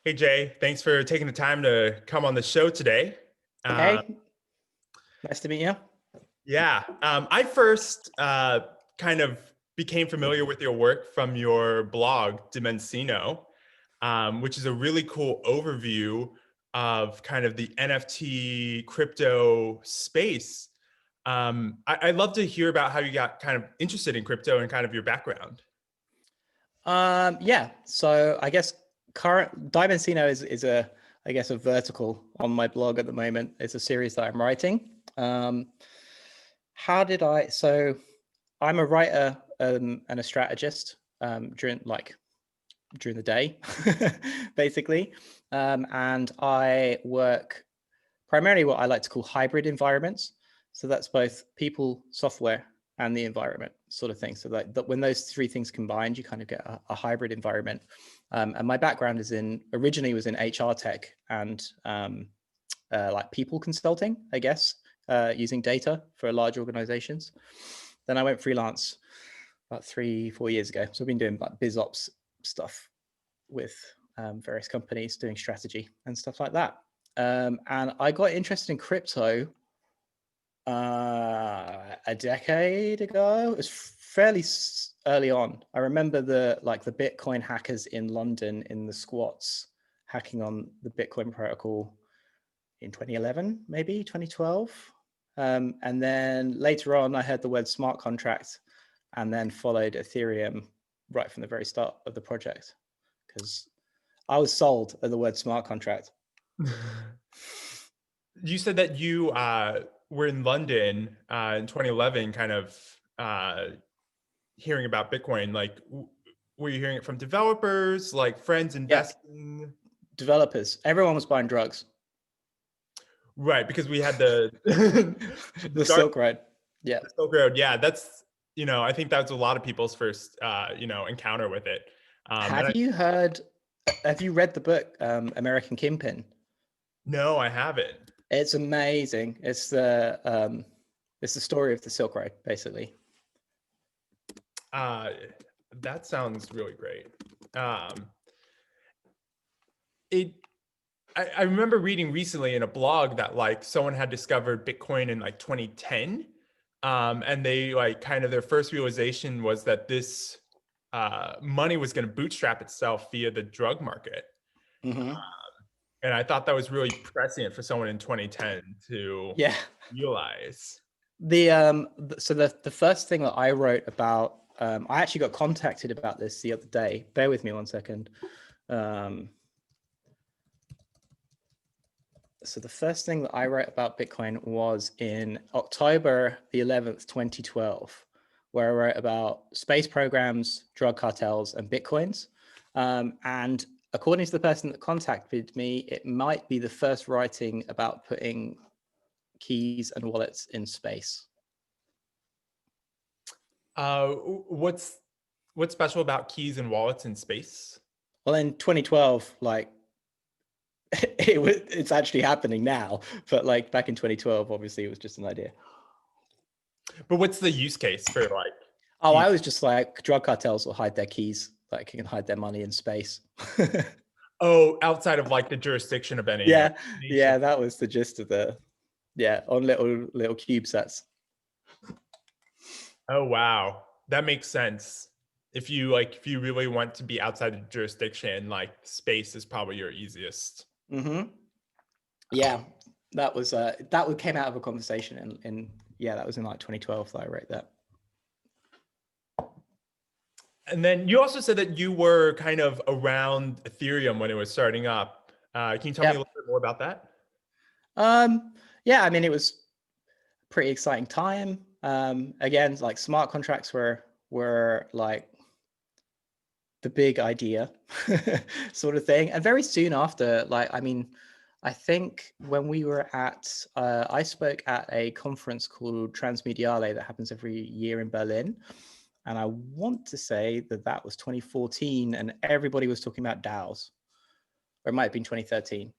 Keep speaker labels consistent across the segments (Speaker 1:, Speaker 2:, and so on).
Speaker 1: Hey Jay, thanks for taking the time to come on the show today. Uh,
Speaker 2: Hey, nice to meet you.
Speaker 1: I first kind of became familiar with your work from your blog, Dimensino, which is a really cool overview of kind of the NFT crypto space. I'd love to hear about how you got kind of interested in crypto and kind of your background.
Speaker 2: Yeah, so I guess current Dimensino is a vertical on my blog at the moment. It's a series that I'm writing. How did I? So I'm a writer and a strategist during the day, basically, and I work primarily what I like to call hybrid environments. So that's both people, software, and the environment sort of thing. So that when those three things combined, you kind of get a hybrid environment. And my background originally was in HR tech and like people consulting, I guess, using data for large organizations. Then I went freelance about 3-4 years ago. So I've been doing like biz ops stuff with various companies doing strategy and stuff like that. And I got interested in crypto a decade ago. It was fairly early on. I remember the Bitcoin hackers in London in the squats hacking on the Bitcoin protocol in 2011, maybe 2012. And then later on, I heard the word smart contract and then followed Ethereum right from the very start of the project because I was sold at the word smart contract.
Speaker 1: You said that you were in London in 2011, kind of hearing about Bitcoin. Like, were you hearing it from developers, like friends
Speaker 2: Yeah,
Speaker 1: investing?
Speaker 2: developers. Everyone was buying drugs.
Speaker 1: Right, because we had the
Speaker 2: The
Speaker 1: dark
Speaker 2: Silk Road. Yeah.
Speaker 1: the Silk Road. Yeah, that's I think that was a lot of people's first encounter with it. And
Speaker 2: Have you heard? Have you read the book American Kingpin?
Speaker 1: no, I haven't.
Speaker 2: It's amazing. It's the story of the Silk Road, basically.
Speaker 1: Uh, that sounds really great. Um, it I remember reading recently in a blog that like someone had discovered Bitcoin in like 2010. And they like kind of their first realization was that this money was going to bootstrap itself via the drug market.
Speaker 2: Mm-hmm.
Speaker 1: And I thought that was really prescient for someone in 2010 to
Speaker 2: Yeah.
Speaker 1: realize.
Speaker 2: The first thing that I wrote about, I actually got contacted about this the other day. Bear with me 1 second. So the first thing that I wrote about Bitcoin was in October the 11th, 2012, where I wrote about space programs, drug cartels, and Bitcoins. And according to the person that contacted me, it might be the first writing about putting keys and wallets in space.
Speaker 1: What's special about keys and wallets in space?
Speaker 2: Well, in 2012, it's actually happening now, but like back in 2012, obviously it was just an idea.
Speaker 1: But what's the use case for like
Speaker 2: Oh,
Speaker 1: keys?
Speaker 2: I was just like drug cartels will hide their keys, like you can hide their money in space.
Speaker 1: Oh, outside of like the jurisdiction of any
Speaker 2: Yeah,
Speaker 1: nation.
Speaker 2: yeah, that was the gist of on little CubeSats.
Speaker 1: Oh wow, that makes sense. If you really want to be outside the jurisdiction, like space is probably your easiest.
Speaker 2: Mm-hmm. Yeah, that came out of a conversation in yeah, that was in like 2012 that I wrote that.
Speaker 1: And then you also said that you were kind of around Ethereum when it was starting up. Can you tell me a
Speaker 2: Yeah.
Speaker 1: little bit more about that?
Speaker 2: Yeah, I mean it was a pretty exciting time. Again, like smart contracts were like the big idea sort of thing. And very soon after, I think when we were I spoke at a conference called Transmediale that happens every year in Berlin. And I want to say that was 2014 and everybody was talking about DAOs, or it might have been 2013.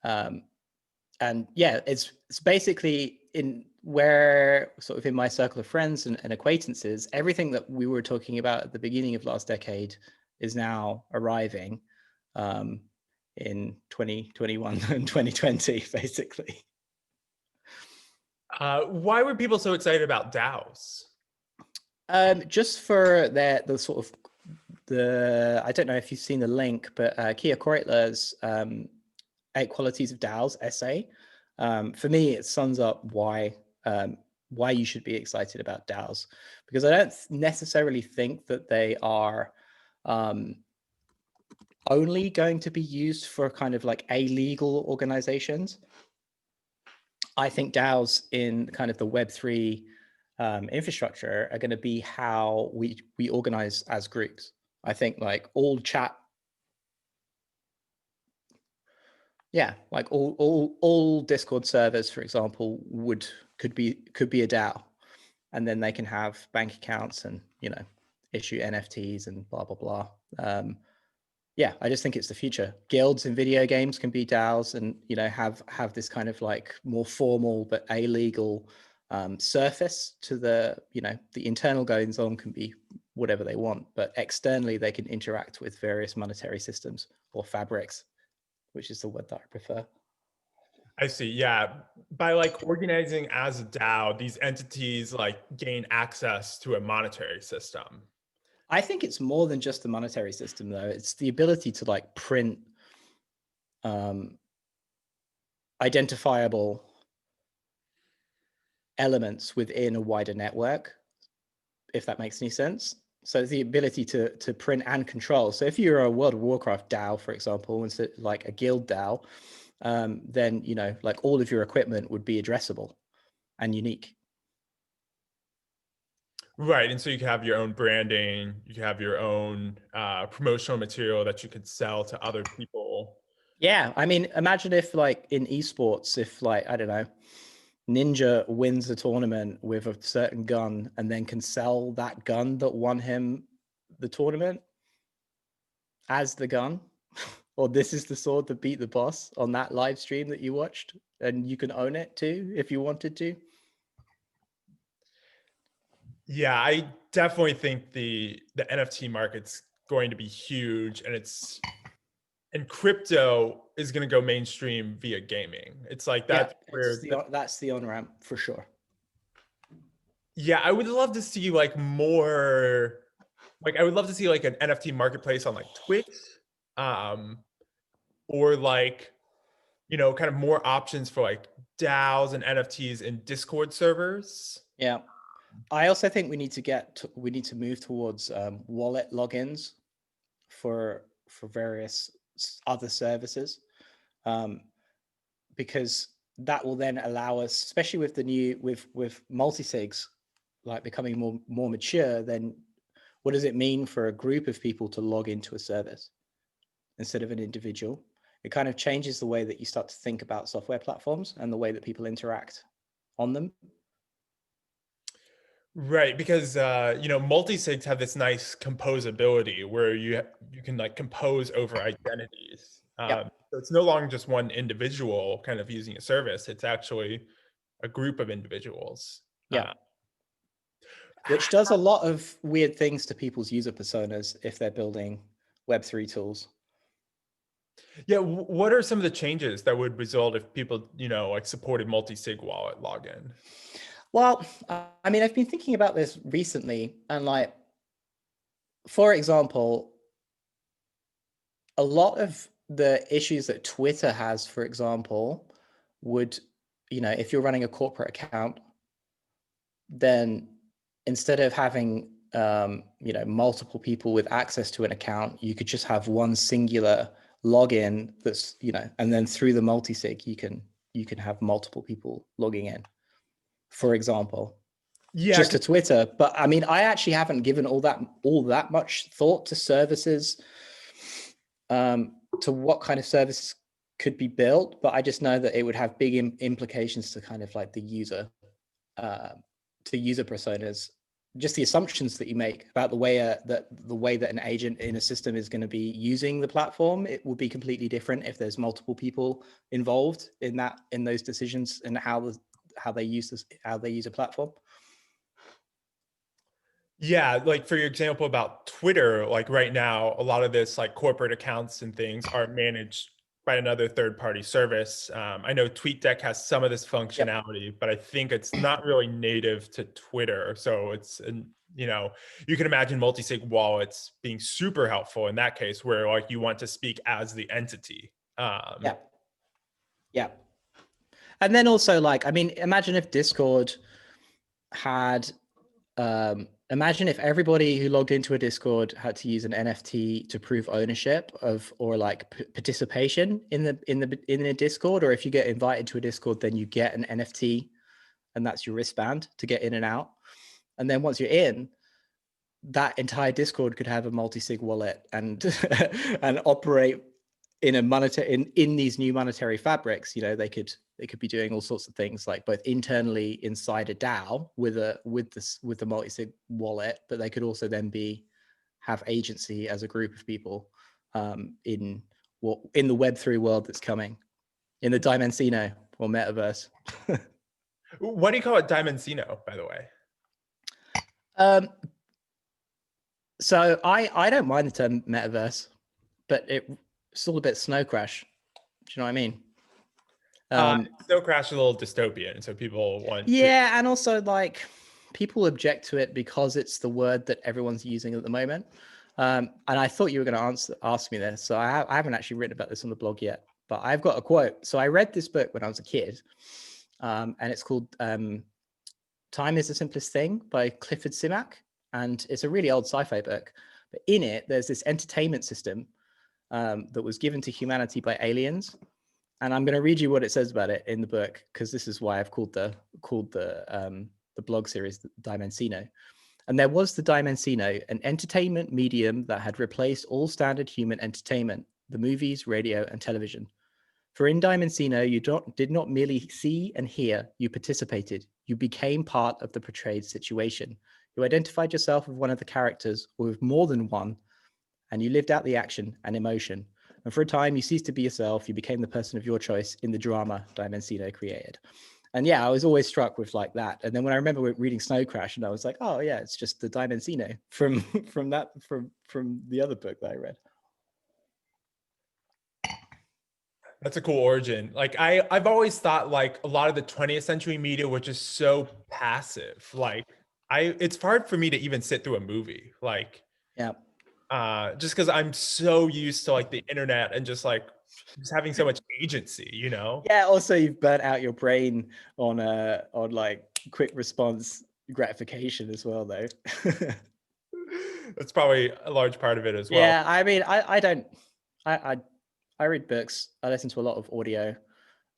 Speaker 2: And yeah, it's basically in where sort of in my circle of friends and acquaintances, everything that we were talking about at the beginning of last decade is now arriving in 2021 and 2020, basically.
Speaker 1: Why were people so excited about DAOs?
Speaker 2: Just for the sort of I don't know if you've seen the link, but Kia Kreutler's 8 Qualities of DAOs essay. For me, it sums up why you should be excited about DAOs, because I don't necessarily think that they are only going to be used for kind of like illegal organizations. I think DAOs in kind of the Web3 infrastructure are going to be how we organize as groups. I think like all chat, like all Discord servers, for example, could be a DAO, and then they can have bank accounts and issue NFTs and blah blah blah. Yeah, I just think it's the future. Guilds in video games can be DAOs, and have this kind of like more formal but illegal surface to the the internal goings on can be whatever they want, but externally they can interact with various monetary systems or fabrics, which is the word that I prefer.
Speaker 1: I see. Yeah. By like organizing as a DAO, these entities like gain access to a monetary system.
Speaker 2: I think it's more than just the monetary system, though. It's the ability to like print identifiable elements within a wider network, if that makes any sense. So the ability to print and control. So if you're a World of Warcraft DAO, for example, instead like a guild DAO, then like all of your equipment would be addressable and unique.
Speaker 1: Right. And so you can have your own branding, you can have your own promotional material that you could sell to other people.
Speaker 2: Yeah, I mean, imagine if like in esports, if like, I don't know, Ninja wins a tournament with a certain gun and then can sell that gun that won him the tournament as the gun, or this is the sword that beat the boss on that live stream that you watched, and you can own it too if you wanted to.
Speaker 1: Yeah, I definitely think the NFT market's going to be huge, and crypto is going to go mainstream via gaming. It's like
Speaker 2: Yeah,
Speaker 1: that's where
Speaker 2: that's the on ramp for sure.
Speaker 1: yeah, I would love to see like more like I would love to see like an NFT marketplace on like Twitch, um, or like kind of more options for like DAOs and NFTs in Discord servers.
Speaker 2: Yeah, I also think we need to move towards wallet logins for various other services, because that will then allow us, especially with the new with multi-sigs like becoming more mature, then what does it mean for a group of people to log into a service instead of an individual? It kind of changes the way that you start to think about software platforms and the way that people interact on them.
Speaker 1: Right, because multi-sigs have this nice composability where you can like compose over identities.
Speaker 2: Yep.
Speaker 1: So it's no longer just one individual kind of using a service; it's actually a group of individuals.
Speaker 2: Yep. Which does a lot of weird things to people's user personas if they're building Web3 tools.
Speaker 1: Yeah, what are some of the changes that would result if people, like supported multi-sig wallet login?
Speaker 2: Well, I mean, I've been thinking about this recently, and like, for example, a lot of the issues that Twitter has, for example, would, if you're running a corporate account, then instead of having multiple people with access to an account, you could just have one singular login that's and then through the multi-sig you can have multiple people logging in, for example.
Speaker 1: Yeah,
Speaker 2: just to Twitter. But I mean, I actually haven't given all that much thought to services, to what kind of services could be built, but I just know that it would have big implications to kind of like the user personas, just the assumptions that you make about the way that an agent in a system is going to be using the platform. It will be completely different if there's multiple people involved in those decisions and how they use a platform.
Speaker 1: Yeah, like for your example about Twitter, like right now, a lot of this like corporate accounts and things are managed by another third-party service. I know TweetDeck has some of this functionality, but I think it's not really native to Twitter. So it's, you know, you can imagine multi-sig wallets being super helpful in that case, where like you want to speak as the entity.
Speaker 2: Yeah. Yeah. And then also, like, I mean, imagine if Discord had, imagine if everybody who logged into a Discord had to use an NFT to prove ownership of, or like participation in the Discord, or if you get invited to a Discord, then you get an NFT, and that's your wristband to get in and out. And then once you're in, that entire Discord could have a multi-sig wallet and and operate in a monetary in these new monetary fabrics. You know, they could be doing all sorts of things, like both internally inside a DAO with the multi-sig wallet, but they could also then have agency as a group of people in the Web3 world that's coming, in the Dimensino or metaverse.
Speaker 1: What do you call it, Dimensino, by the way?
Speaker 2: So I don't mind the term metaverse, but it's all a bit Snow Crash. Do you know what I mean?
Speaker 1: Snow Crash is a little dystopian, so people want to.
Speaker 2: Yeah, and also like people object to it because it's the word that everyone's using at the moment. And I thought you were going to ask me this, so I haven't actually written about this on the blog yet, but I've got a quote. So I read this book when I was a kid, and it's called Time is the Simplest Thing by Clifford Simak. And it's a really old sci-fi book, but in it, there's this entertainment system that was given to humanity by aliens. And I'm going to read you what it says about it in the book, because this is why I've called the blog series Dimensino. And there was the Dimensino, an entertainment medium that had replaced all standard human entertainment, the movies, radio, and television. For in Dimensino, you did not merely see and hear, you participated. You became part of the portrayed situation. You identified yourself with one of the characters, or with more than one, and you lived out the action and emotion. And for a time, you ceased to be yourself. You became the person of your choice in the drama Dimensino created. And yeah, I was always struck with like that. And then when I remember reading Snow Crash, and I was like, oh yeah, it's just the Dimensino from the other book that I read.
Speaker 1: That's a cool origin. Like I've always thought like a lot of the 20th century media was just so passive. Like it's hard for me to even sit through a movie. Like
Speaker 2: Yeah.
Speaker 1: Just because I'm so used to like the internet and just having so much agency, you know?
Speaker 2: Yeah. Also, you've burnt out your brain on like quick response gratification as well, though.
Speaker 1: That's probably a large part of it as well.
Speaker 2: Yeah. I mean, I read books. I listen to a lot of audio,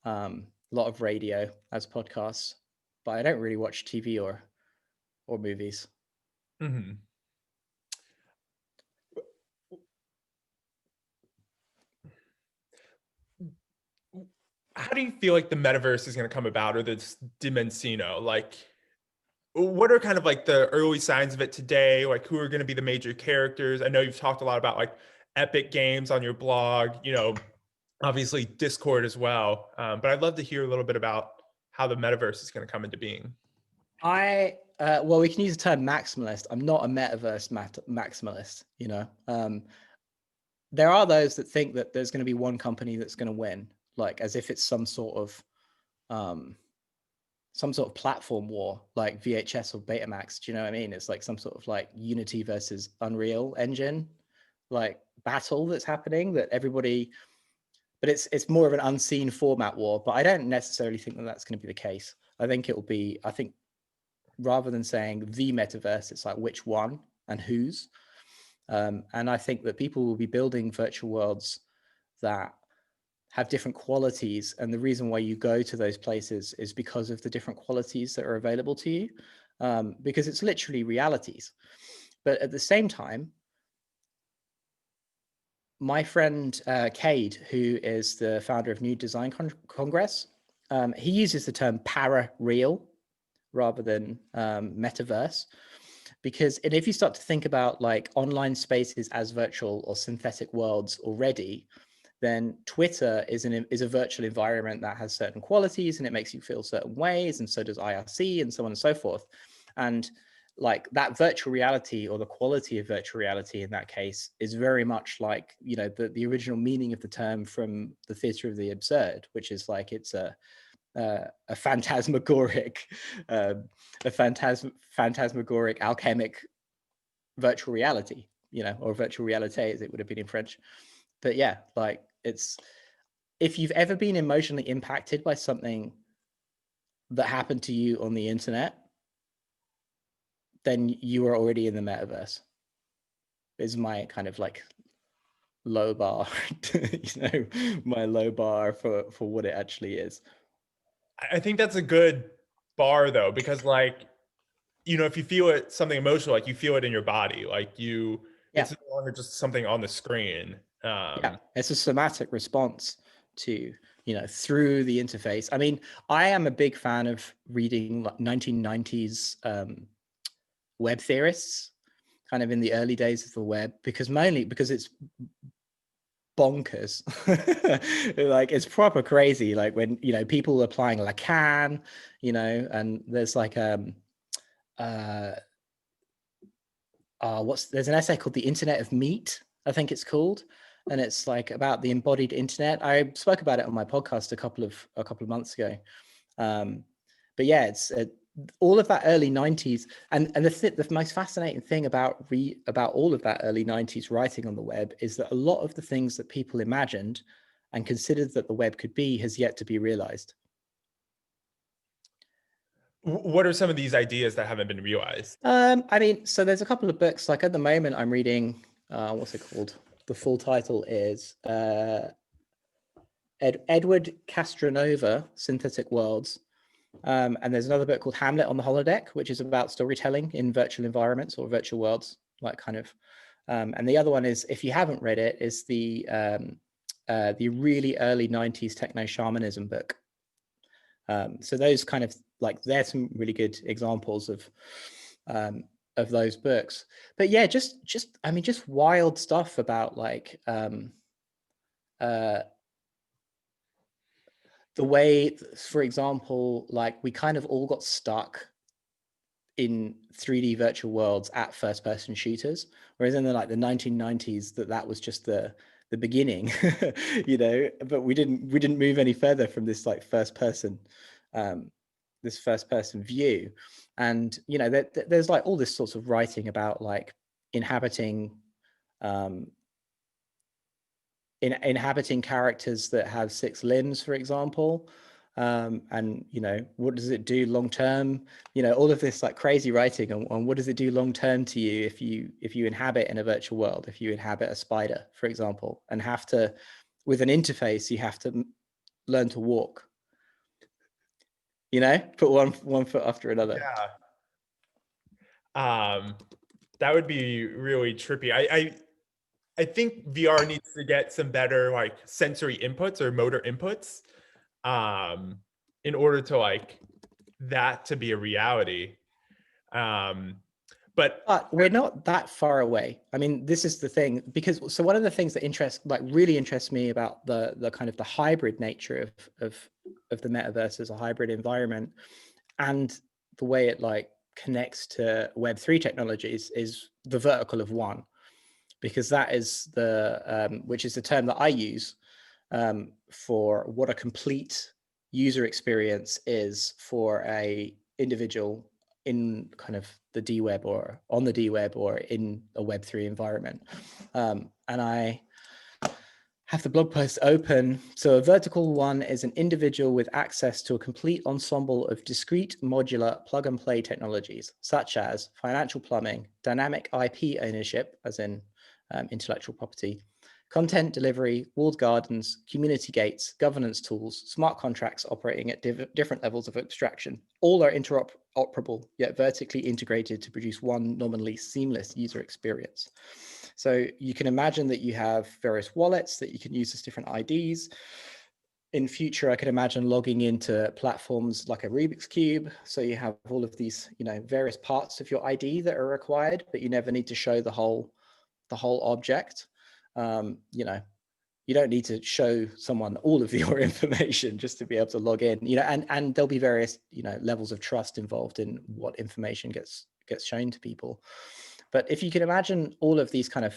Speaker 2: a lot of radio as podcasts, but I don't really watch TV or movies.
Speaker 1: Mm-hmm. How do you feel like the metaverse is going to come about, or this Dimensino? Like, what are kind of like the early signs of it today? Like, who are going to be the major characters? I know you've talked a lot about like Epic Games on your blog, you know, obviously Discord as well. But I'd love to hear a little bit about how the metaverse is going to come into being.
Speaker 2: Well, we can use the term maximalist. I'm not a metaverse maximalist, you know. There are those that think that there's going to be one company that's going to win, like as if it's some sort of platform war, like VHS or Betamax. Do you know what I mean? It's like some sort of like Unity versus Unreal Engine, like battle that's happening, that everybody, but it's more of an unseen format war. But I don't necessarily think that that's going to be the case. I think rather than saying the metaverse, it's like which one and whose. And I think that people will be building virtual worlds that have different qualities. And the reason why you go to those places is because of the different qualities that are available to you, because it's literally realities. But at the same time, my friend Cade, who is the founder of New Design Congress, he uses the term para-real rather than metaverse. Because, and if you start to think about like online spaces as virtual or synthetic worlds already, then Twitter is a virtual environment that has certain qualities and it makes you feel certain ways, and so does IRC and so on and so forth. And like that virtual reality, or the quality of virtual reality in that case, is very much like, you know, the original meaning of the term from the theater of the absurd, which is like it's a phantasmagoric phantasmagoric alchemic virtual reality, you know, or virtual realite as it would have been in French. But yeah, like it's, if you've ever been emotionally impacted by something that happened to you on the internet, then you are already in the metaverse, is my kind of like low bar, you know, my low bar for what it actually is.
Speaker 1: I think that's a good bar though, because like, you know, if you feel it, something emotional, like you feel it in your body, like you,
Speaker 2: Yeah,
Speaker 1: it's no longer just something on the screen.
Speaker 2: yeah, it's a somatic response to, you know, through the interface. I mean, I am a big fan of reading like 1990s web theorists, kind of in the early days of the web, because mainly because it's bonkers. Like it's proper crazy, like when, you know, people applying Lacan, you know, and there's like there's an essay called The Internet of Meat, I think it's called, and it's like about the embodied internet. I spoke about it on my podcast a couple of months ago. But yeah, it's all of that early 90s, and the most fascinating thing about all of that early 90s writing on the web is that a lot of the things that people imagined and considered that the web could be has yet to be realized.
Speaker 1: What are some of these ideas that haven't been realized?
Speaker 2: I mean, so there's a couple of books. Like at the moment, I'm reading. What's it called? The full title is Edward Castronova, Synthetic Worlds. And there's another book called Hamlet on the Holodeck, which is about storytelling in virtual environments or virtual worlds, like kind of. And the other one is, if you haven't read it, is the really early 90s techno shamanism book. So those kind of like, there's some really good examples of those books. But yeah, just I mean, just wild stuff about like the way, for example, like we kind of all got stuck in 3D virtual worlds at first person shooters, whereas in the 1990s that was just the beginning, you know, but we didn't move any further from this like first person view. And you know, there's like all this sorts of writing about like inhabiting inhabiting characters that have 6 limbs, for example. And you know, what does it do long term? You know, all of this like crazy writing on what does it do long term to you if you inhabit in a virtual world, if you inhabit a spider, for example, and have to, with an interface, you have to learn to walk, you know, put one foot after another.
Speaker 1: Yeah. That would be really trippy. I think VR needs to get some better like sensory inputs or motor inputs, in order to like that to be a reality. Um, but
Speaker 2: We're not that far away. I mean, this is the thing, because so one of the things that really interests me about the kind of the hybrid nature of the metaverse as a hybrid environment, and the way it like connects to Web3 technologies, is the vertical of one, because that is which is the term that I use for what a complete user experience is for a individual in kind of the D web or on the D web or in a Web3 environment. And I have the blog post open. So a vertical one is an individual with access to a complete ensemble of discrete modular plug and play technologies, such as financial plumbing, dynamic IP ownership, as in intellectual property, content delivery, walled gardens, community gates, governance tools, smart contracts operating at different levels of abstraction. All are interoperable, yet vertically integrated to produce one nominally seamless user experience. So you can imagine that you have various wallets that you can use as different IDs. In future, I can imagine logging into platforms like a Rubik's Cube. So you have all of these, you know, various parts of your ID that are required, but you never need to show the whole object. You know, you don't need to show someone all of your information just to be able to log in, you know, and there'll be various, you know, levels of trust involved in what information gets gets shown to people. But if you can imagine all of these kind of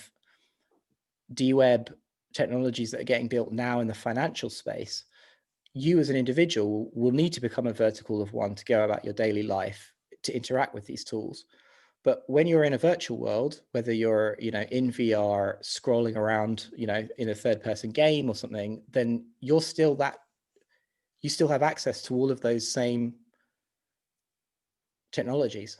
Speaker 2: D-Web technologies that are getting built now in the financial space, you as an individual will need to become a vertical of one to go about your daily life to interact with these tools. But when you're in a virtual world, whether you're, in VR scrolling around, in a third person game or something, then you still have access to all of those same technologies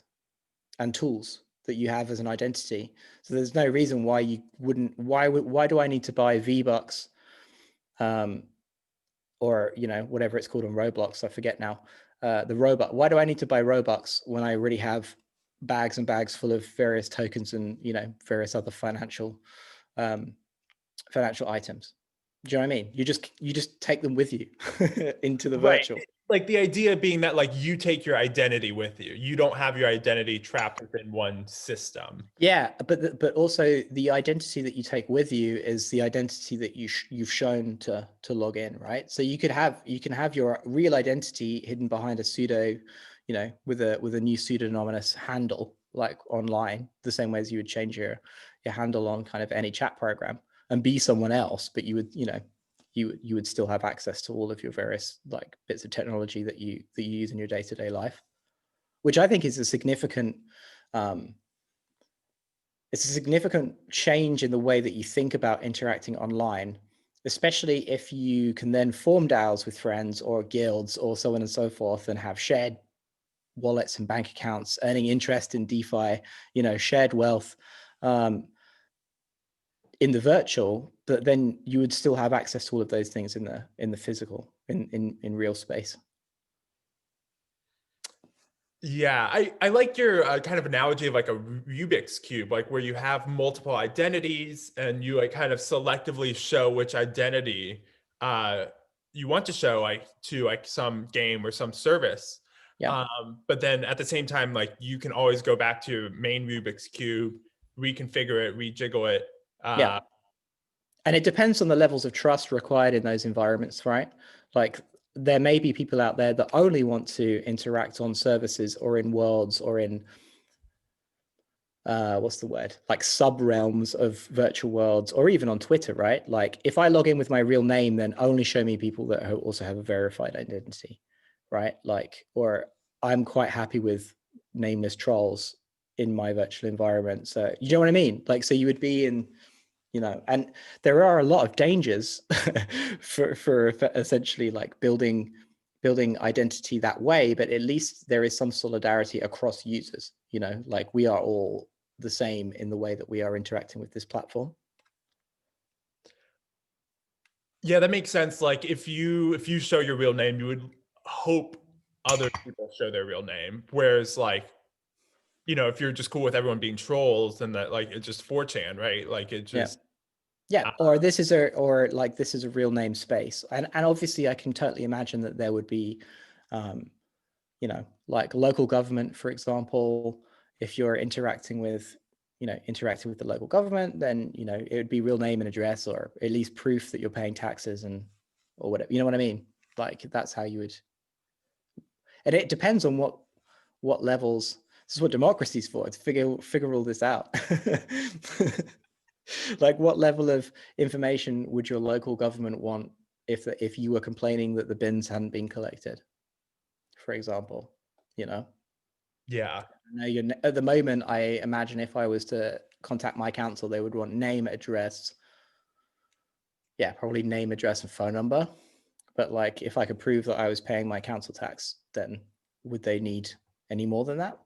Speaker 2: and tools that you have as an identity. So there's no reason why you wouldn't, why do I need to buy V-Bucks, or, whatever it's called on Roblox, I forget now, the Robux. Why do I need to buy Robux when I already have bags and bags full of various tokens and, various other financial items? Do you know what I mean? You just take them with you into the
Speaker 1: Right.
Speaker 2: virtual.
Speaker 1: Like the idea being that like you take your identity with you. You don't have your identity trapped within one system.
Speaker 2: Yeah, but also the identity that you take with you is the identity that you've shown to log in, right? So you can have your real identity hidden behind a pseudo, with a new pseudonymous handle, like online, the same way as you would change your handle on kind of any chat program and be someone else, but you would, you would still have access to all of your various like bits of technology that you use in your day-to-day life, which I think is a significant it's a significant change in the way that you think about interacting online, especially if you can then form DAOs with friends or guilds or so on and so forth and have shared wallets and bank accounts, earning interest in DeFi, shared wealth in the virtual, but then you would still have access to all of those things in the physical, in real space.
Speaker 1: Yeah, I like your kind of analogy of like a Rubik's cube, like where you have multiple identities and you like kind of selectively show which identity you want to show like to like some game or some service.
Speaker 2: Yeah.
Speaker 1: But then at the same time, like you can always go back to your main Rubik's cube, reconfigure it, rejiggle it.
Speaker 2: Yeah. And it depends on the levels of trust required in those environments, right? Like there may be people out there that only want to interact on services or in worlds or in what's the word? Like sub realms of virtual worlds, or even on Twitter, right? Like if I log in with my real name, then only show me people that also have a verified identity, right? Like, or I'm quite happy with nameless trolls in my virtual environment. So you know what I mean? Like, so you would be in, and there are a lot of dangers for essentially like building identity that way, but at least there is some solidarity across users, like we are all the same in the way that we are interacting with this platform.
Speaker 1: Yeah, that makes sense. Like if you show your real name, you would hope other people show their real name. Whereas like, if you're just cool with everyone being trolls, then that like it's just 4chan, right? Like it just
Speaker 2: yeah. Or this is a real name space. And obviously I can totally imagine that there would be like local government, for example. If you're interacting with the local government, then it would be real name and address, or at least proof that you're paying taxes or whatever, you know what I mean? Like that's how you would. And it depends on what levels. This is what democracy is for, to figure all this out. Like what level of information would your local government want if you were complaining that the bins hadn't been collected, for example?
Speaker 1: yeah.
Speaker 2: At the moment, I imagine if I was to contact my council, they would want name, address. Yeah, probably name, address, and phone number. But like, if I could prove that I was paying my council tax, then would they need any more than that?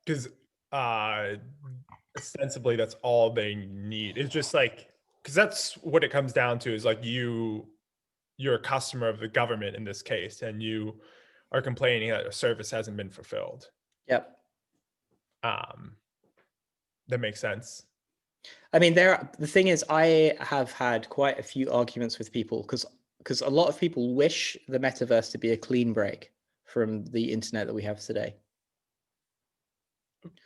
Speaker 1: Because ostensibly that's all they need. It's just like, because that's what it comes down to, is like you're a customer of the government in this case, and you are complaining that a service hasn't been fulfilled.
Speaker 2: Yep.
Speaker 1: That makes sense.
Speaker 2: I mean, the thing is, I have had quite a few arguments with people because a lot of people wish the metaverse to be a clean break from the internet that we have today.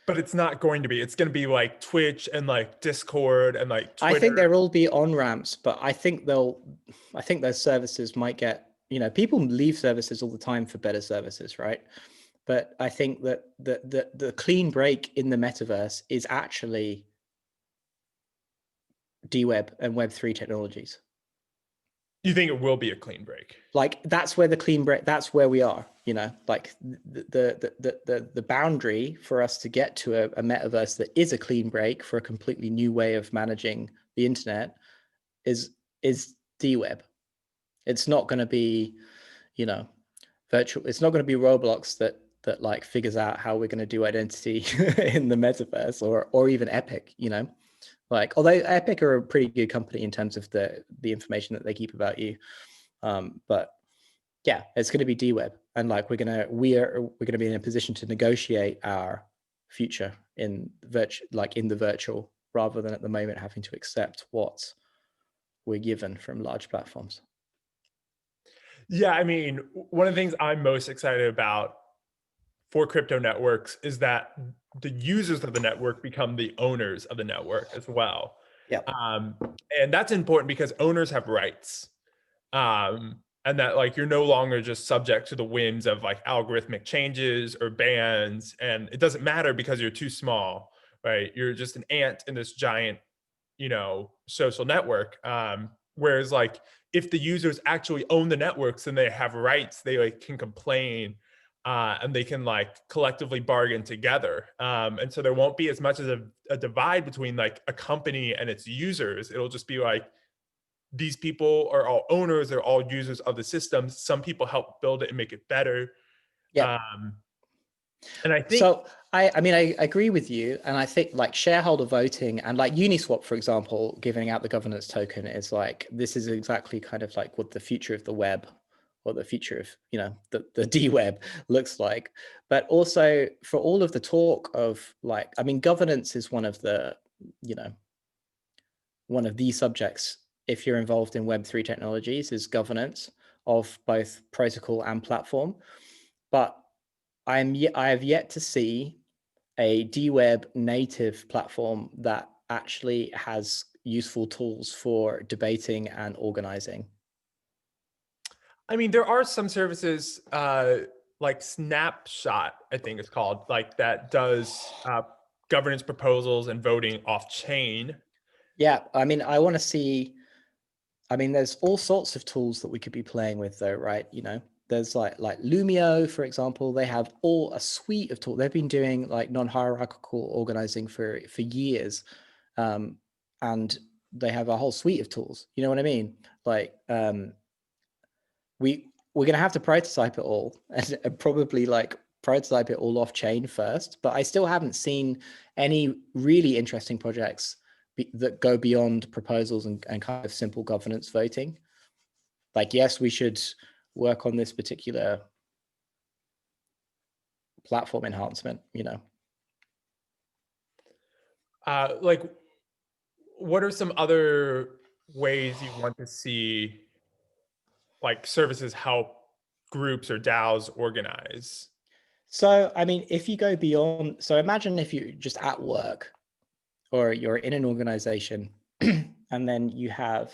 Speaker 1: But it's not going to be. It's going to be like Twitch and like Discord and like Twitter.
Speaker 2: I think there will be on ramps, but I think those services might get, people leave services all the time for better services, right? But I think that the clean break in the metaverse is actually DWeb and Web3 technologies.
Speaker 1: You think it will be a clean break?
Speaker 2: Like that's where the clean break, that's where we are, you know, like the boundary for us to get to a metaverse that is a clean break for a completely new way of managing the internet is DWeb. It's not going to be, you know, virtual. It's not going to be Roblox that like figures out how we're going to do identity in the metaverse, or even Epic, you know. Like, although Epic are a pretty good company in terms of the information that they keep about you, but yeah, it's going to be DWeb, and like we're gonna be in a position to negotiate our future in the virtual, rather than at the moment having to accept what we're given from large platforms.
Speaker 1: Yeah, I mean, one of the things I'm most excited about for crypto networks is that the users of the network become the owners of the network as well.
Speaker 2: Yeah.
Speaker 1: And that's important because owners have rights. And that like you're no longer just subject to the whims of like algorithmic changes or bans. And it doesn't matter because you're too small, right? You're just an ant in this giant, social network. Whereas like if the users actually own the networks and they have rights, they like can complain, and they can like collectively bargain together. And so there won't be as much as a divide between like a company and its users. It'll just be like these people are all owners, they're all users of the system. Some people help build it and make it better.
Speaker 2: Yeah.
Speaker 1: And I think
Speaker 2: So I mean, I agree with you. And I think like shareholder voting and like Uniswap, for example, giving out the governance token is like, this is exactly kind of like what the future of the web, or the future of, you know, the D-web looks like. But also for all of the talk of like, I mean, governance is one of the, you know, one of the subjects, if you're involved in Web3 technologies, is governance of both protocol and platform. But I have yet to see a DWeb native platform that actually has useful tools for debating and organizing.
Speaker 1: I mean, there are some services like Snapshot, I think it's called, like that does governance proposals and voting off chain.
Speaker 2: Yeah, I mean, I want to see. I mean, there's all sorts of tools that we could be playing with, though, right? You know, there's like Lumio, for example. They have all a suite of tools. They've been doing like non-hierarchical organizing for years, and they have a whole suite of tools. You know what I mean? Like, we're going to have to prototype it all and probably like prototype it all off chain first. But I still haven't seen any really interesting projects that go beyond proposals and kind of simple governance voting. Like, yes, we should work on this particular platform enhancement, you know.
Speaker 1: Like, what are some other ways you want to see like services help groups or DAOs organize?
Speaker 2: So, I mean, if you go beyond, so imagine if you're just at work or you're in an organization and then you have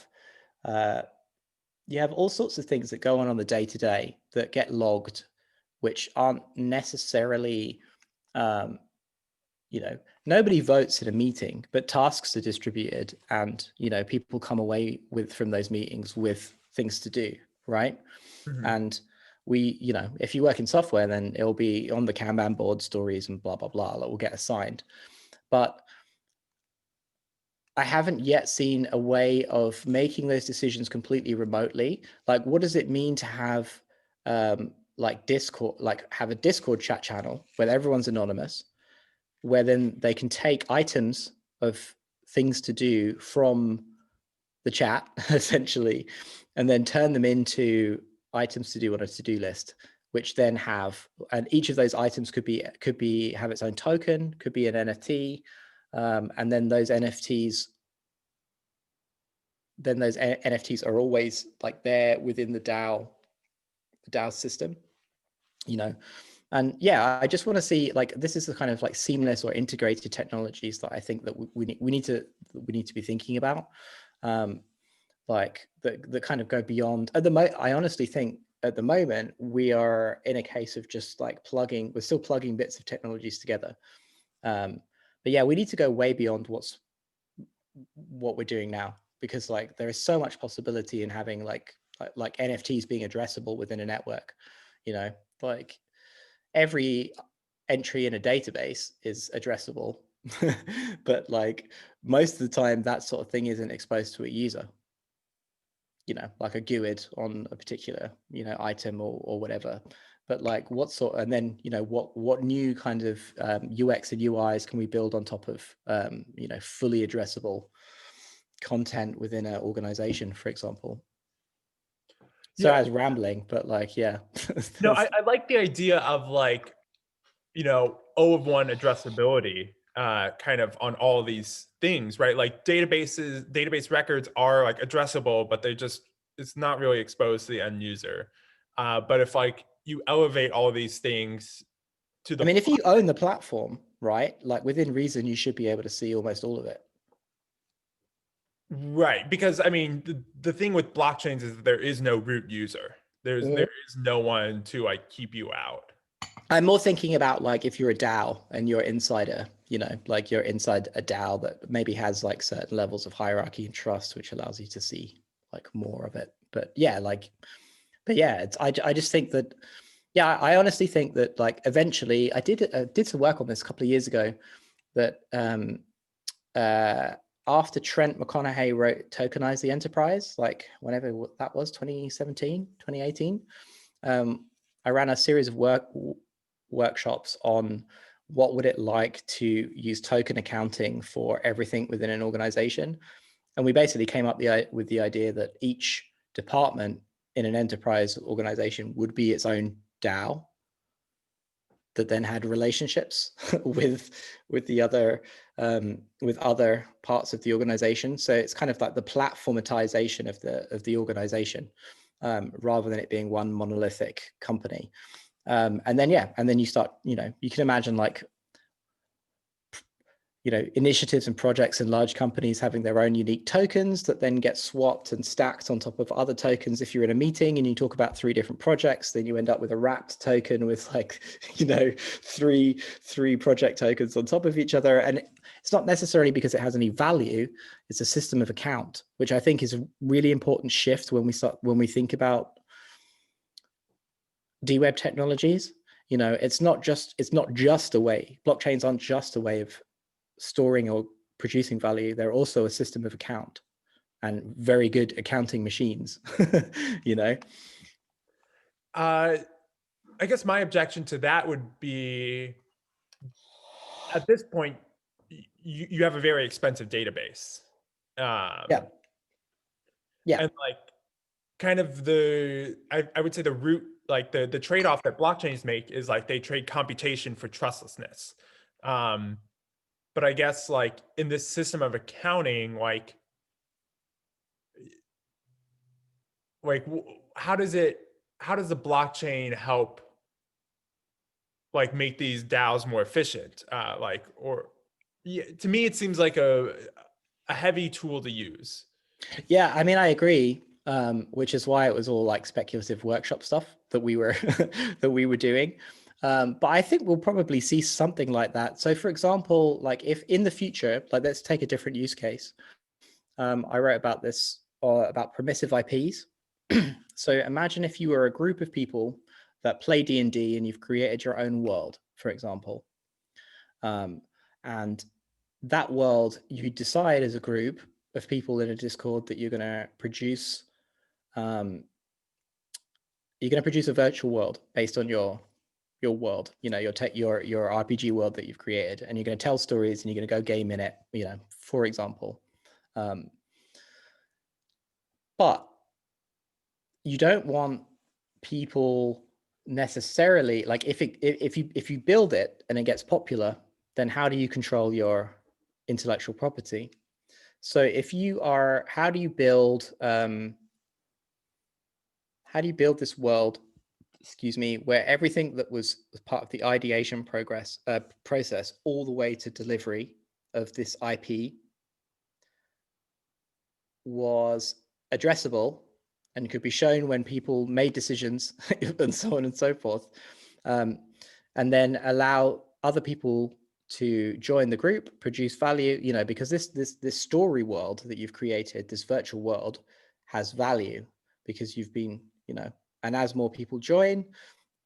Speaker 2: all sorts of things that go on the day to day that get logged, which aren't necessarily, you know, nobody votes at a meeting, but tasks are distributed, and you know, people come away from those meetings with things to do, right?
Speaker 1: Mm-hmm.
Speaker 2: And we, you know, if you work in software, then it'll be on the Kanban board, stories and blah blah blah that will get assigned. But I haven't yet seen a way of making those decisions completely remotely. Like, what does it mean to have like Discord, like have a Discord chat channel where everyone's anonymous, where then they can take items of things to do from the chat essentially, and then turn them into items to do on a to-do list, which then have, and each of those items could be have its own token, could be an NFT. And then those NFTs are always like there within the DAO system, you know. And yeah, I just want to see like, this is the kind of like seamless or integrated technologies that I think that we need to be thinking about, like that kind of go beyond. I honestly think at the moment, we are in a case of just like we're still plugging bits of technologies together. But yeah, we need to go way beyond what we're doing now, because like there is so much possibility in having like NFTs being addressable within a network. Like every entry in a database is addressable, but like most of the time that sort of thing isn't exposed to a user. Like a GUID on a particular item or whatever. But like and then what new kind of UX and UIs can we build on top of fully addressable content within an organization, for example? So I was rambling, but like, yeah.
Speaker 1: No, I like the idea of like, O of one addressability kind of on all of these things, right? Like database records are like addressable, but it's not really exposed to the end user. But if like you elevate all of these things to the
Speaker 2: if you own the platform, right? Like within reason, you should be able to see almost all of it.
Speaker 1: Right, because the thing with blockchains is that there is no root user. There is no one to like keep you out.
Speaker 2: I'm more thinking about like if you're a DAO and you're insider, like you're inside a DAO that maybe has like certain levels of hierarchy and trust, which allows you to see like more of it. But yeah, I just think that, yeah, I honestly think that like eventually I did some work on this a couple of years ago, that after Trent McConaughey wrote Tokenize the Enterprise, like whenever that was, 2017, 2018, I ran a series of workshops on what would it like to use token accounting for everything within an organization. And we basically came up with the idea that each department in an enterprise organization would be its own DAO that then had relationships with the other with other parts of the organization. So it's kind of like the platformatization of the organization, rather than it being one monolithic company. And then you start, you can imagine like, initiatives and projects in large companies having their own unique tokens that then get swapped and stacked on top of other tokens. If you're in a meeting and you talk about 3 different projects, then you end up with a wrapped token with like, three project tokens on top of each other. And it's not necessarily because it has any value. It's a system of account, which I think is a really important shift when we think about DWeb technologies. It's not just a way. Blockchains aren't just a way of storing or producing value. They're also a system of account and very good accounting machines.
Speaker 1: I guess my objection to that would be, at this point, you have a very expensive database.
Speaker 2: Yeah.
Speaker 1: And like kind of I would say the root, like the trade-off that blockchains make is like they trade computation for trustlessness. But I guess like in this system of accounting, like how does the blockchain help like make these DAOs more efficient? To me, it seems like a heavy tool to use.
Speaker 2: Yeah, I agree. Which is why it was all like speculative workshop stuff that we were that we were doing. But I think we'll probably see something like that. So for example, like if in the future, like let's take a different use case. I wrote about this about permissive IPs. So imagine if you were a group of people that play D&D and you've created your own world, for example. And that world, you decide as a group of people in a Discord that you're going to produce a virtual world based on your world, your RPG world that you've created, and you're going to tell stories and you're going to go game in it, for example. But you don't want people necessarily, like if you build it and it gets popular, then how do you control your intellectual property? So how do you build this world, where everything that was part of the ideation process all the way to delivery of this IP was addressable and could be shown when people made decisions and so on and so forth. And then allow other people to join the group, produce value, you know, because this story world that you've created, this virtual world, has value because you've been, you know, and as more people join,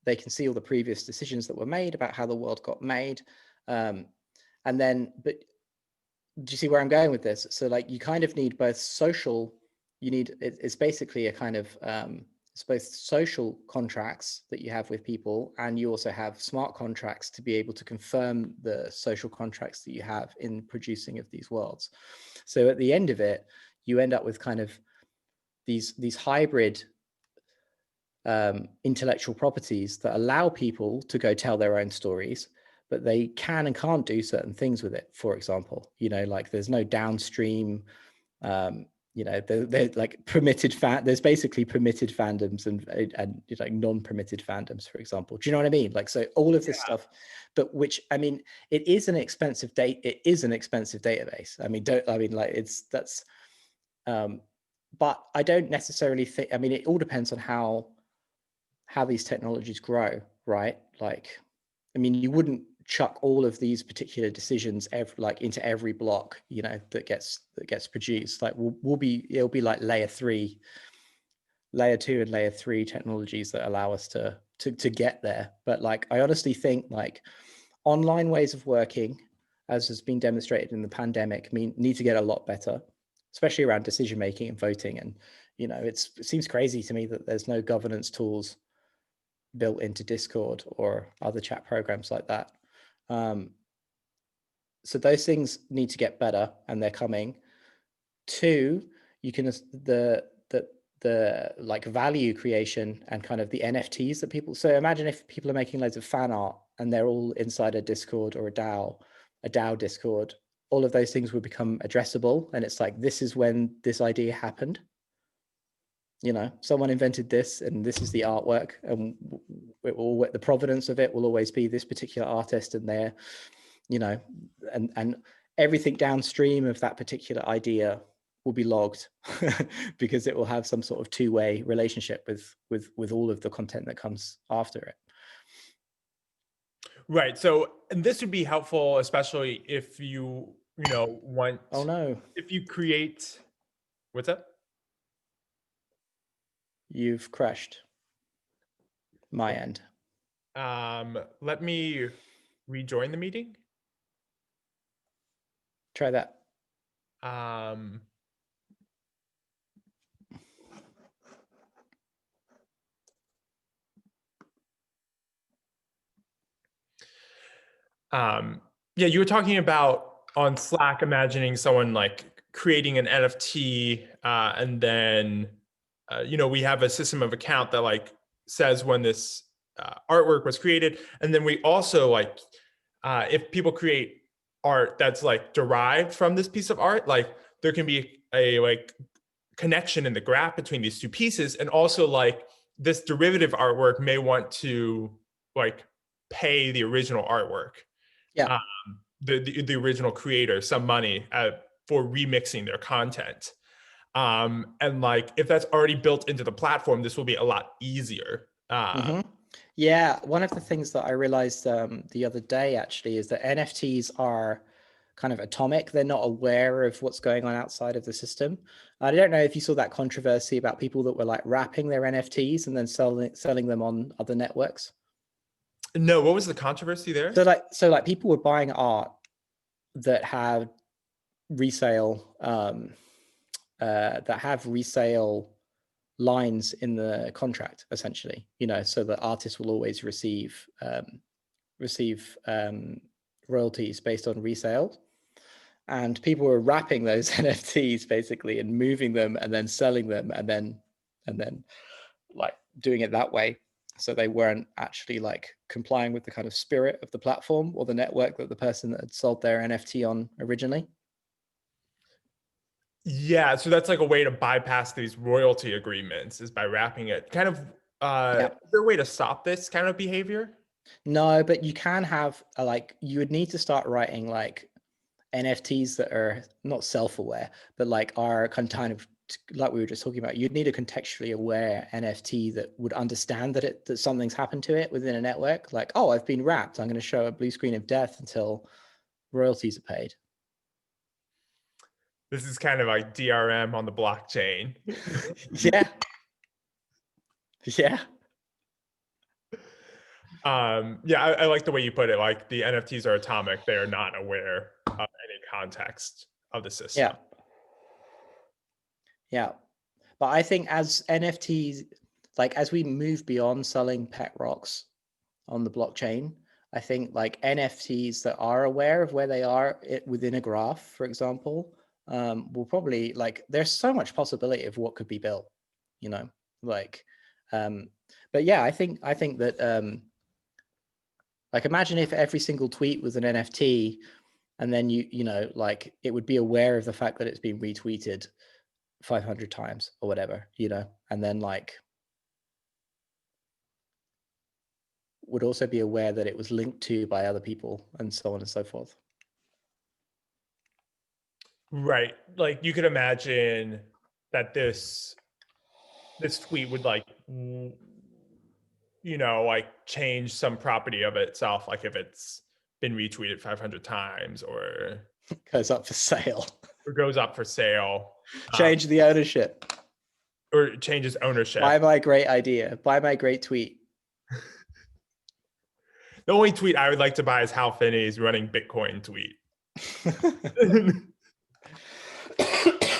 Speaker 2: they can see all the previous decisions that were made about how the world got made. And then, but do you see where I'm going with this? So like you kind of need both social, you need, it's basically a kind of, it's both social contracts that you have with people, and you also have smart contracts to be able to confirm the social contracts that you have in producing of these worlds. So at the end of it, you end up with kind of these hybrid intellectual properties that allow people to go tell their own stories, but they can and can't do certain things with it. For example, you know, like there's no downstream, you know, they're like permitted there's basically permitted fandoms and like non-permitted fandoms, for example. Do you know what I mean? Like, so all of this stuff, but which, I mean, it is an expensive database. I mean, but I don't necessarily think, I mean, it all depends on how these technologies grow, right? Like, I mean, you wouldn't chuck all of these particular decisions into every block, you know, that gets produced. Like it'll be like layer 2 and layer 3 technologies that allow us to get there. But like, I honestly think like online ways of working, as has been demonstrated in the pandemic, need to get a lot better, especially around decision making and voting. And, you know, it seems crazy to me that there's no governance tools built into Discord or other chat programs like that. So those things need to get better, and they're coming. 2, you can the like value creation and kind of the NFTs that people. So imagine if people are making loads of fan art and they're all inside a Discord or a DAO Discord. All of those things would become addressable, and it's like, this is when this idea happened. You know, someone invented this, and this is the artwork, and the provenance of it will always be this particular artist and their, you know, and everything downstream of that particular idea will be logged because it will have some sort of two-way relationship with all of the content that comes after it.
Speaker 1: Right. So, and this would be helpful, especially if you want.
Speaker 2: Oh no!
Speaker 1: If you create, what's up?
Speaker 2: You've crashed my end.
Speaker 1: Let me rejoin the meeting.
Speaker 2: Try that.
Speaker 1: Yeah, you were talking about on Slack, imagining someone like creating an NFT, and then, we have a system of account that like says when this artwork was created. And then we also like, if people create art that's like derived from this piece of art, like there can be a like connection in the graph between these two pieces. And also like this derivative artwork may want to like pay the original artwork.
Speaker 2: Yeah.
Speaker 1: The original creator some money for remixing their content. And like, if that's already built into the platform, this will be a lot easier.
Speaker 2: Yeah, one of the things that I realized the other day actually is that NFTs are kind of atomic. They're not aware of what's going on outside of the system. I don't know if you saw that controversy about people that were like wrapping their NFTs and then selling them on other networks.
Speaker 1: No, what was the controversy there?
Speaker 2: So like people were buying art that had resale lines in the contract, essentially, you know, so the artist will always receive royalties based on resale. And people were wrapping those NFTs basically and moving them and then selling them and then like doing it that way. So they weren't actually like complying with the kind of spirit of the platform or the network that the person that had sold their NFT on originally.
Speaker 1: Yeah, so that's like a way to bypass these royalty agreements, is by wrapping it. Kind of, is there a way to stop this kind of behavior?
Speaker 2: No, but you can have you would need to start writing like NFTs that are not self-aware, but like are kind of like we were just talking about, you'd need a contextually aware NFT that would understand that something's happened to it within a network. Like, oh, I've been wrapped. I'm going to show a blue screen of death until royalties are paid.
Speaker 1: This is kind of like DRM on the blockchain.
Speaker 2: Yeah. Yeah.
Speaker 1: Yeah, I like the way you put it. Like the NFTs are atomic; they are not aware of any context of the system.
Speaker 2: Yeah. But I think as NFTs, like as we move beyond selling pet rocks on the blockchain, I think like NFTs that are aware of where they are within a graph, for example, will probably, like, there's so much possibility of what could be built, you know, like, but yeah, I think that, like, imagine if every single tweet was an NFT, and then you know, like, it would be aware of the fact that it's been retweeted 500 times or whatever, you know, and then like would also be aware that it was linked to by other people and so on and so forth.
Speaker 1: Right. Like you could imagine that this tweet would like like change some property of itself, like if it's been retweeted 500 times or
Speaker 2: Goes up for sale.
Speaker 1: goes up for sale.
Speaker 2: Change the ownership.
Speaker 1: Or changes ownership.
Speaker 2: Buy my great idea. Buy my great tweet.
Speaker 1: The only tweet I would like to buy is Hal Finney's running Bitcoin tweet.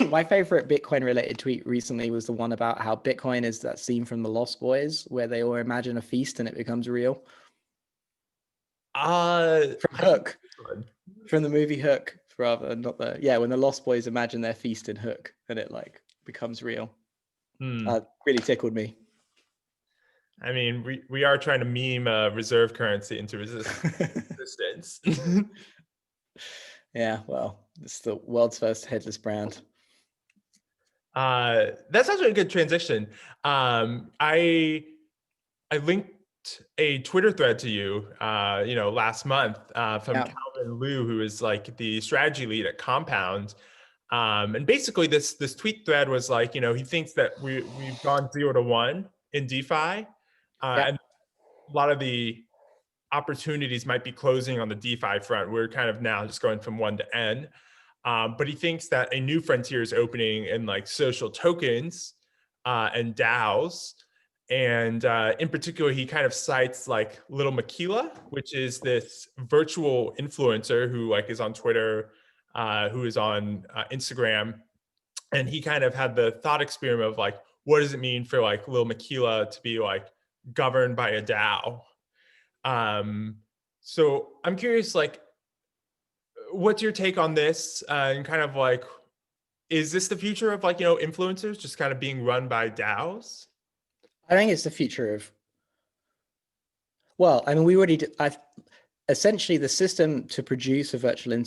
Speaker 2: My favorite Bitcoin related tweet recently was the one about how Bitcoin is that scene from The Lost Boys where they all imagine a feast and it becomes real. From Hook. From the movie Hook, rather, not the, yeah, when the Lost Boys imagine their feast in Hook and it like becomes real. Really tickled me.
Speaker 1: I mean, we are trying to meme reserve currency into resistance.
Speaker 2: Yeah, well, it's the world's first headless brand.
Speaker 1: That's actually a good transition. I linked a Twitter thread to you, last month from Calvin Liu, who is like the strategy lead at Compound. And basically this tweet thread was like, he thinks that we've gone 0 to 1 in DeFi. And a lot of the opportunities might be closing on the DeFi front. We're kind of now just going from 1 to N. But he thinks that a new frontier is opening in like social tokens and DAOs. And in particular, he kind of cites like Little Makila, which is this virtual influencer who like is on Twitter, who is on Instagram. And he kind of had the thought experiment of like, what does it mean for like Little Makila to be like governed by a DAO? So I'm curious, like, what's your take on this? And kind of like, is this the future of like, influencers just kind of being run by DAOs?
Speaker 2: I think it's the future of, well, I mean, we already, essentially the system to produce a virtual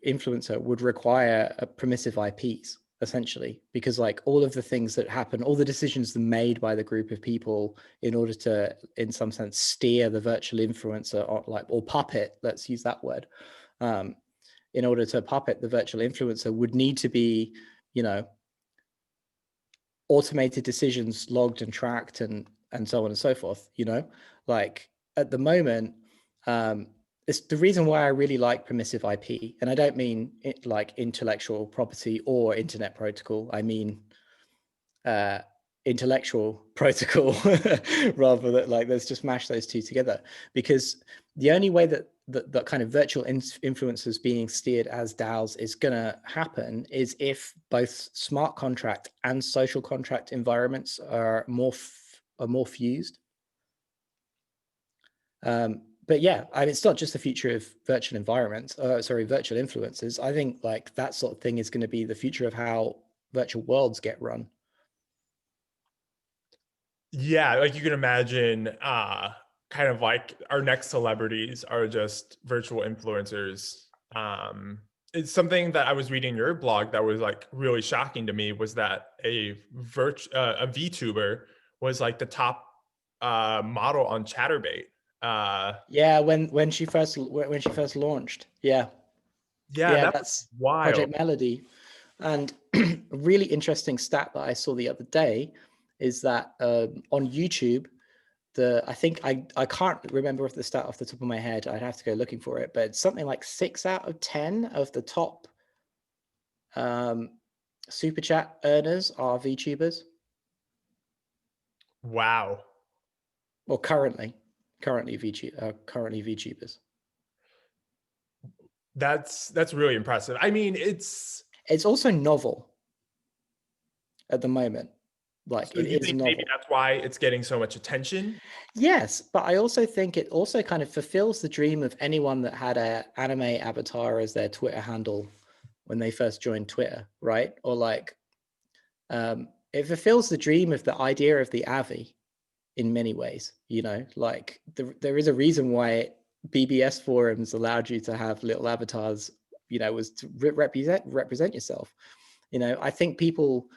Speaker 2: influencer would require a permissive IPs, essentially, because like all of the things that happen, all the decisions made by the group of people in order to, in some sense, steer the virtual influencer or puppet, let's use that word, in order to puppet the virtual influencer would need to be, automated decisions logged and tracked and so on and so forth, like at the moment, it's the reason why I really like permissive IP. And I don't mean it like intellectual property or internet protocol. I mean, intellectual protocol rather than like, let's just mash those two together, because the only way that kind of virtual influencers being steered as DAOs is going to happen is if both smart contract and social contract environments are more fused. But yeah, I mean, it's not just the future of virtual environments, virtual influencers. I think like that sort of thing is going to be the future of how virtual worlds get run.
Speaker 1: Yeah, like you can imagine, kind of like our next celebrities are just virtual influencers. It's something that I was reading in your blog that was like really shocking to me was that a VTuber was like the top model on ChatterBait.
Speaker 2: Yeah, when she first launched. Yeah,
Speaker 1: that's
Speaker 2: that's
Speaker 1: wild.
Speaker 2: Project Melody. And a really interesting stat that I saw the other day is that on YouTube, I think I can't remember the stat off the top of my head. I'd have to go looking for it, but it's something like 6 out of 10 of the top super chat earners are VTubers.
Speaker 1: Wow.
Speaker 2: Or currently VTubers.
Speaker 1: That's really impressive. I mean, it's
Speaker 2: also novel at the moment. Like,
Speaker 1: so
Speaker 2: it
Speaker 1: you
Speaker 2: is
Speaker 1: think maybe
Speaker 2: novel.
Speaker 1: that's why it's getting so much attention?
Speaker 2: Yes, but I also think it also kind of fulfills the dream of anyone that had a anime avatar as their Twitter handle when they first joined Twitter, right? Or like, it fulfills the dream of the idea of the Avi in many ways. You know, like there is a reason why BBS forums allowed you to have little avatars. You know, was to represent yourself. You know, I think people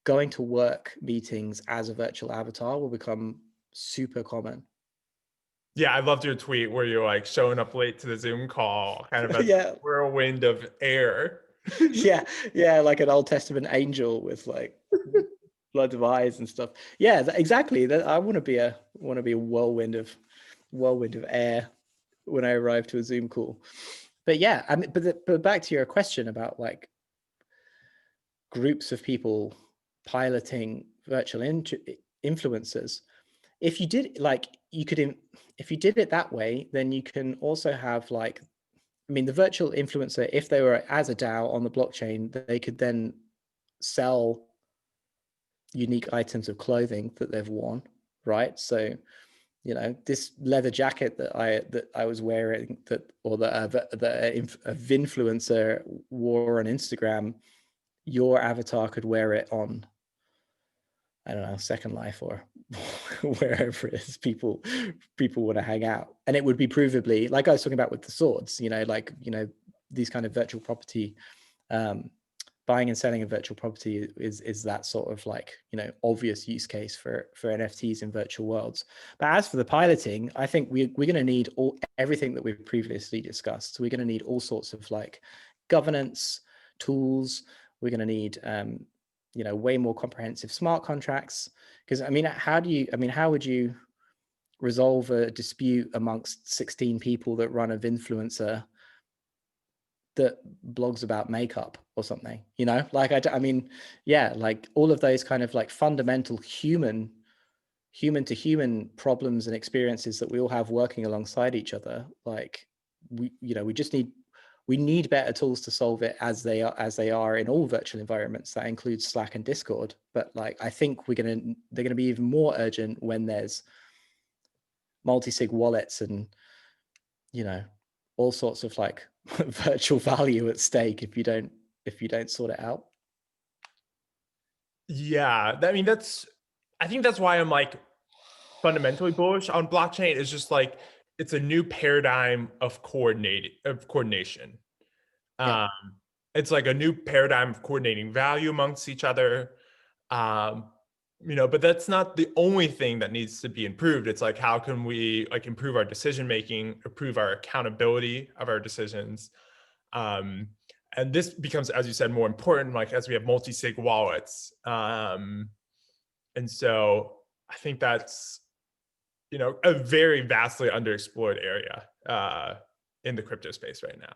Speaker 2: going to work meetings as a virtual avatar will become super common.
Speaker 1: Yeah, I loved your tweet where you're like showing up late to the Zoom call, kind of as a
Speaker 2: Yeah,
Speaker 1: whirlwind of air.
Speaker 2: yeah, like an Old Testament angel with like blood of eyes and stuff. Yeah, exactly. That I want to be a whirlwind of air when I arrive to a Zoom call. But yeah, I mean, but back to your question about like groups of people piloting virtual influencers. If you did like, you could, if you did it that way, then you can also have like, I mean, the virtual influencer, if they were as a DAO on the blockchain, they could then sell unique items of clothing that they've worn, right? So, you know, this leather jacket that I was wearing, that a Vinfluencer wore on Instagram, your avatar could wear it on, I don't know, Second Life or wherever it is people want to hang out. And it would be provably, like I was talking about with the swords, you know, like, you know, these kind of virtual property, buying and selling a virtual property is that sort of like, you know, obvious use case for NFTs in virtual worlds. But as for the piloting, I think we're going to need everything that we've previously discussed. So we're going to need all sorts of like governance tools. We're going to need you know, way more comprehensive smart contracts. Because I mean, how would you resolve a dispute amongst 16 people that run a Vinfluencer that blogs about makeup or something? You know, like I mean, yeah, like all of those kind of like fundamental human to human problems and experiences that we all have working alongside each other. Like you know, we need better tools to solve it as they are in all virtual environments. That includes Slack and Discord. But like, I think they're gonna be even more urgent when there's multi-sig wallets and, you know, all sorts of like virtual value at stake if you don't sort it out.
Speaker 1: Yeah, I mean I think that's why I'm like fundamentally bullish on blockchain. Is just like it's a new paradigm of coordination.
Speaker 2: Yeah.
Speaker 1: Um, it's like a new paradigm of coordinating value amongst each other. Um, you know, but that's not the only thing that needs to be improved. It's like how can we like improve our decision making, improve our accountability of our decisions. Um, and this becomes, as you said, more important, like as we have multi-sig wallets. And so I think that's, you know, a very vastly underexplored area in the crypto space right now.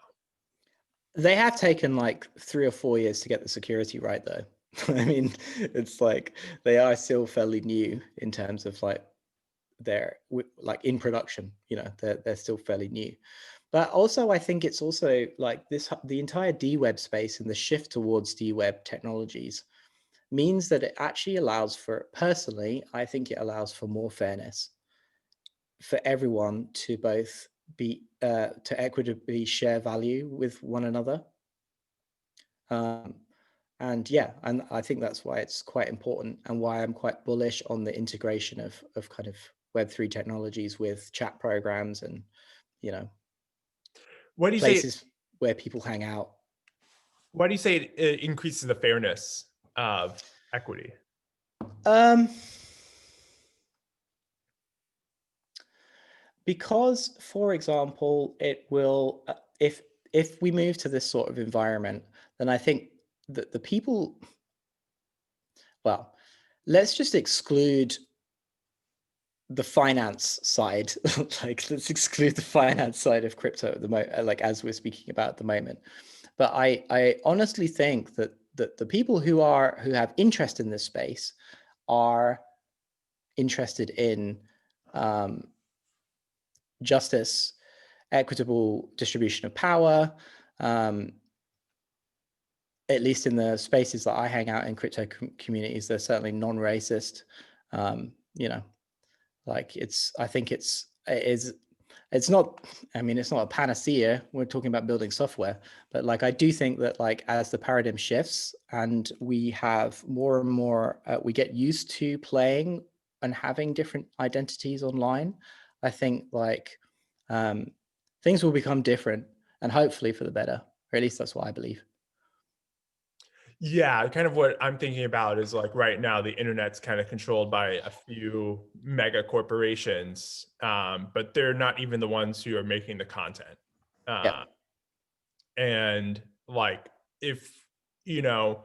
Speaker 2: They have taken like 3 or 4 years to get the security right, though. I mean, it's like they are still fairly new in terms of like they're like in production. You know, they're still fairly new. But also, I think it's also like the entire DWeb space and the shift towards DWeb technologies means that it actually allows for, personally, I think it allows for more fairness for everyone to both be to equitably share value with one another. And yeah, and I think that's why it's quite important and why I'm quite bullish on the integration of kind of Web3 technologies with chat programs and, you know,
Speaker 1: What do you say?
Speaker 2: places where people hang out.
Speaker 1: Why do you say it increases the fairness of equity?
Speaker 2: Um, because, for example, it will, if we move to this sort of environment, then I think the people, well, let's just exclude the finance side. Like, let's exclude the finance side of crypto at the moment, like as we're speaking about at the moment. But I honestly think that the people who have interest in this space are interested in justice, equitable distribution of power, at least in the spaces that I hang out in crypto communities. They're certainly non-racist. You know, like I think it's not, I mean, it's not a panacea. We're talking about building software, but like, I do think that like, as the paradigm shifts and we have more and more, we get used to playing and having different identities online, I think like things will become different, and hopefully for the better, or at least that's what I believe.
Speaker 1: Yeah, kind of what I'm thinking about is like right now the internet's kind of controlled by a few mega corporations, but they're not even the ones who are making the content.
Speaker 2: Yeah.
Speaker 1: And like if you know,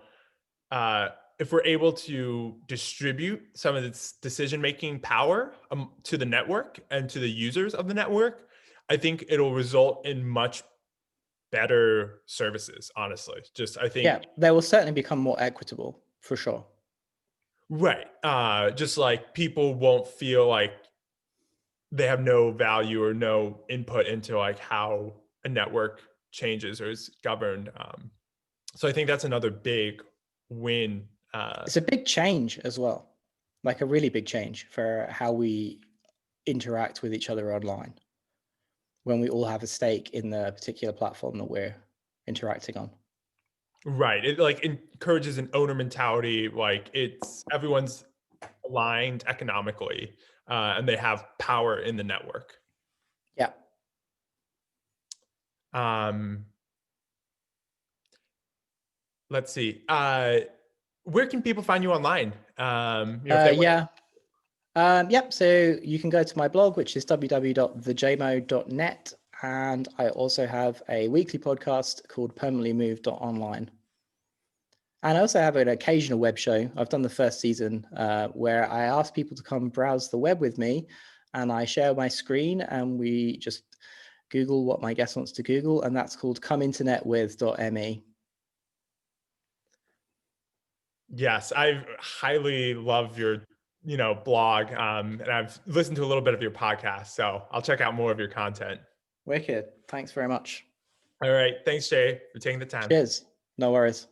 Speaker 1: if we're able to distribute some of this decision-making power to the network and to the users of the network, I think it'll result in much better services, honestly. Just I think,
Speaker 2: Yeah, they will certainly become more equitable for sure.
Speaker 1: right. Just like people won't feel like they have no value or no input into like how a network changes or is governed. So I think that's another big win.
Speaker 2: It's a big change as well, like a really big change for how we interact with each other online when we all have a stake in the particular platform that we're interacting on.
Speaker 1: Right. It like encourages an owner mentality. Like it's everyone's aligned economically, and they have power in the network.
Speaker 2: Yeah.
Speaker 1: Let's see. Where can people find you online? If they want.
Speaker 2: Yeah. Yep. So you can go to my blog, which is www.thejaymo.net. And I also have a weekly podcast called permanentlymove.online. And I also have an occasional web show. I've done the first season where I ask people to come browse the web with me, and I share my screen and we just Google what my guest wants to Google, and that's called comeinternetwith.me.
Speaker 1: Yes, I highly love your, blog, and I've listened to a little bit of your podcast, so I'll check out more of your content.
Speaker 2: Wicked. Thanks very much.
Speaker 1: All right, thanks, Jay, for taking the time.
Speaker 2: Cheers. No worries.